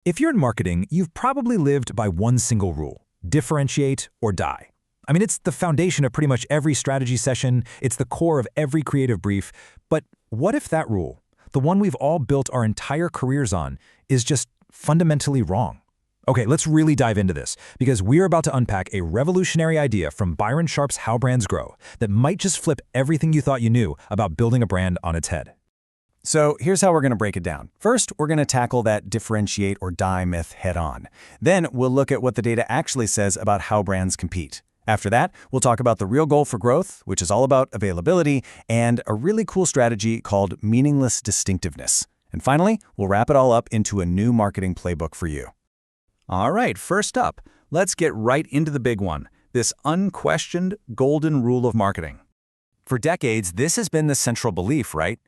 If you're in marketing, you've probably lived by one single rule: differentiate or die. I mean, it's the foundation of pretty much every strategy session, it's the core of every creative brief, but what if that rule, the one we've all built our entire careers on, is just fundamentally wrong? Okay, let's really dive into this, because we're about to unpack a revolutionary idea from Byron Sharp's How Brands Grow that might just flip everything you thought you knew about building a brand on its head. So here's how we're going to break it down. First, we're going to tackle that differentiate or die myth head on. Then we'll look at what the data actually says about how brands compete. After that, we'll talk about the real goal for growth, which is all about availability, and a really cool strategy called meaningless distinctiveness. And finally, we'll wrap it all up into a new marketing playbook for you. All right, first up, let's get right into the big one, this unquestioned golden rule of marketing. For decades, this has been the central belief, right?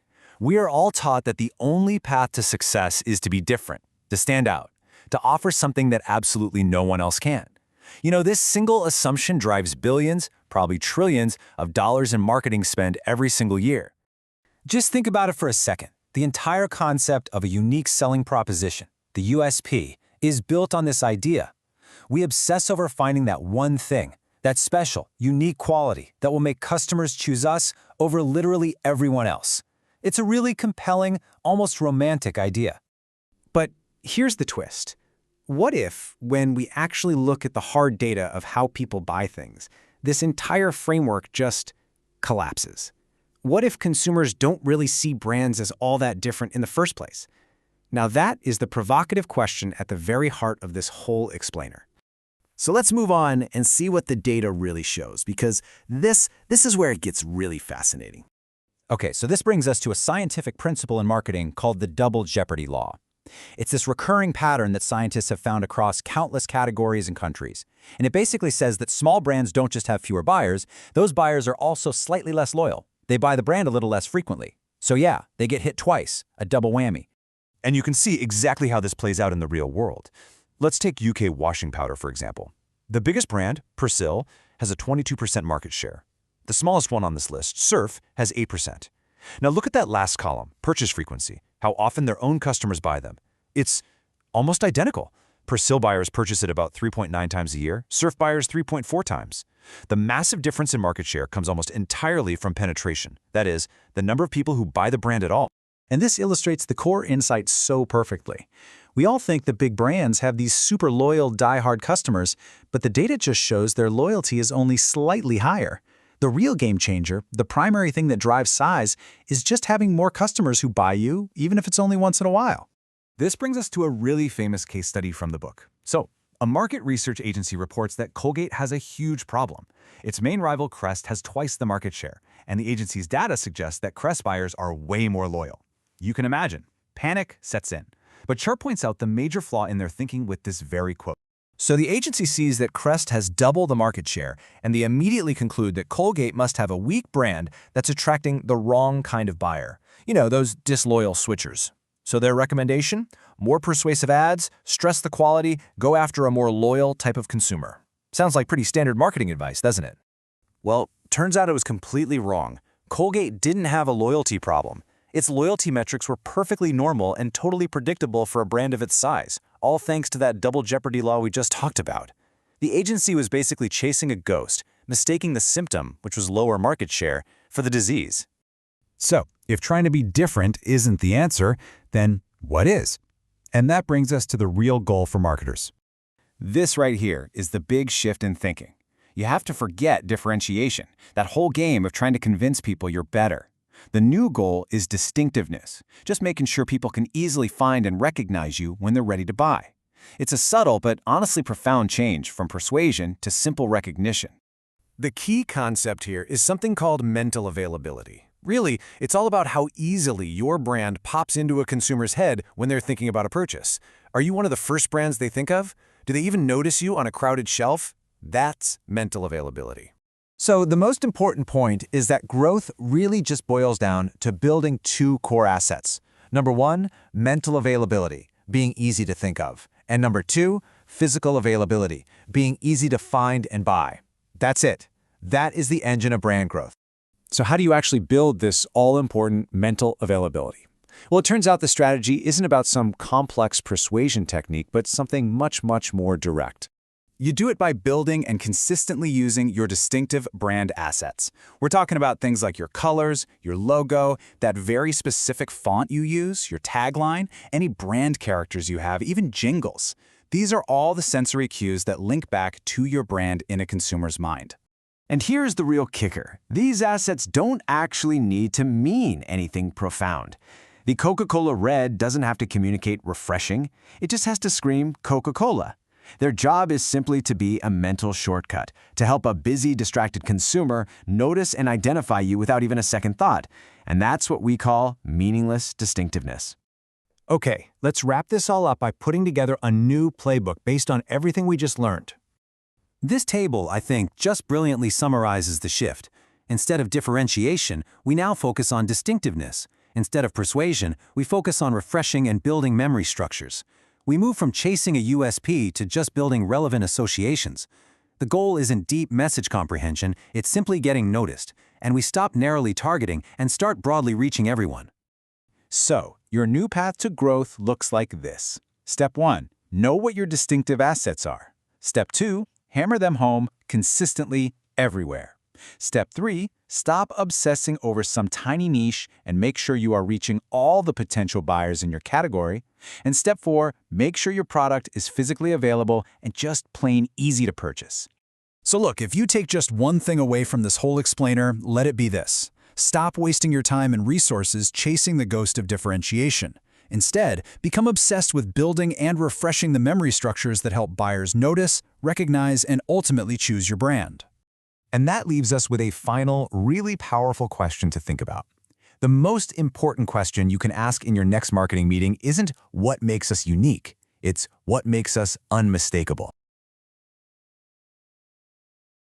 We are all taught that the only path to success is to be different, to stand out, to offer something that absolutely no one else can. You know, this single assumption drives billions, probably trillions, of dollars in marketing spend every single year. Just think about it for a second. The entire concept of a unique selling proposition, the USP, is built on this idea. We obsess over finding that one thing, that special, unique quality that will make customers choose us over literally everyone else. It's a really compelling, almost romantic idea. But here's the twist. What if, when we actually look at the hard data of how people buy things, this entire framework just collapses? What if consumers don't really see brands as all that different in the first place? Now that is the provocative question at the very heart of this whole explainer. So let's move on and see what the data really shows, because this is where it gets really fascinating. Okay, so this brings us to a scientific principle in marketing called the double jeopardy law. It's this recurring pattern that scientists have found across countless categories and countries. And it basically says that small brands don't just have fewer buyers, those buyers are also slightly less loyal. They buy the brand a little less frequently. So yeah, they get hit twice, a double whammy. And you can see exactly how this plays out in the real world. Let's take UK washing powder, for example. The biggest brand, Persil, has a 22% market share. The smallest one on this list, Surf, has 8%. Now look at that last column, purchase frequency, how often their own customers buy them. It's almost identical. Persil buyers purchase it about 3.9 times a year, Surf buyers 3.4 times. The massive difference in market share comes almost entirely from penetration, that is, the number of people who buy the brand at all. And this illustrates the core insight so perfectly. We all think that big brands have these super loyal, die-hard customers, but the data just shows their loyalty is only slightly higher. The real game changer, the primary thing that drives size, is just having more customers who buy you, even if it's only once in a while. This brings us to a really famous case study from the book. So, a market research agency reports that Colgate has a huge problem. Its main rival, Crest, has twice the market share, and the agency's data suggests that Crest buyers are way more loyal. You can imagine, panic sets in. But Sharp points out the major flaw in their thinking with this very quote. So the agency sees that Crest has double the market share, and they immediately conclude that Colgate must have a weak brand that's attracting the wrong kind of buyer. You know, those disloyal switchers. So their recommendation? More persuasive ads, stress the quality, go after a more loyal type of consumer. Sounds like pretty standard marketing advice, doesn't it? Well, turns out it was completely wrong. Colgate didn't have a loyalty problem. Its loyalty metrics were perfectly normal and totally predictable for a brand of its size, all thanks to that double jeopardy law we just talked about. The agency was basically chasing a ghost, mistaking the symptom, which was lower market share, for the disease. So, if trying to be different isn't the answer, then what is? And that brings us to the real goal for marketers. This right here is the big shift in thinking. You have to forget differentiation, that whole game of trying to convince people you're better. The new goal is distinctiveness, just making sure people can easily find and recognize you when they're ready to buy. It's a subtle but honestly profound change from persuasion to simple recognition. The key concept here is something called mental availability. Really, it's all about how easily your brand pops into a consumer's head when they're thinking about a purchase. Are you one of the first brands they think of? Do they even notice you on a crowded shelf? That's mental availability. So the most important point is that growth really just boils down to building two core assets. Number one, mental availability, being easy to think of. And number two, physical availability, being easy to find and buy. That's it. That is the engine of brand growth. So how do you actually build this all-important mental availability? Well, it turns out the strategy isn't about some complex persuasion technique, but something much, much more direct. You do it by building and consistently using your distinctive brand assets. We're talking about things like your colors, your logo, that very specific font you use, your tagline, any brand characters you have, even jingles. These are all the sensory cues that link back to your brand in a consumer's mind. And here's the real kicker. These assets don't actually need to mean anything profound. The Coca-Cola red doesn't have to communicate refreshing. It just has to scream Coca-Cola. Their job is simply to be a mental shortcut, to help a busy, distracted consumer notice and identify you without even a second thought. And that's what we call meaningless distinctiveness. Okay, let's wrap this all up by putting together a new playbook based on everything we just learned. This table, I think, just brilliantly summarizes the shift. Instead of differentiation, we now focus on distinctiveness. Instead of persuasion, we focus on refreshing and building memory structures. We move from chasing a USP to just building relevant associations. The goal isn't deep message comprehension, it's simply getting noticed, and we stop narrowly targeting and start broadly reaching everyone. So, your new path to growth looks like this. Step 1. Know what your distinctive assets are. Step 2. Hammer them home consistently everywhere. Step 3. Stop obsessing over some tiny niche and make sure you are reaching all the potential buyers in your category. And Step 4. Make sure your product is physically available and just plain easy to purchase. So look, if you take just one thing away from this whole explainer, let it be this. Stop wasting your time and resources chasing the ghost of differentiation. Instead, become obsessed with building and refreshing the memory structures that help buyers notice, recognize, and ultimately choose your brand. And that leaves us with a final, really powerful question to think about. The most important question you can ask in your next marketing meeting isn't what makes us unique, it's what makes us unmistakable.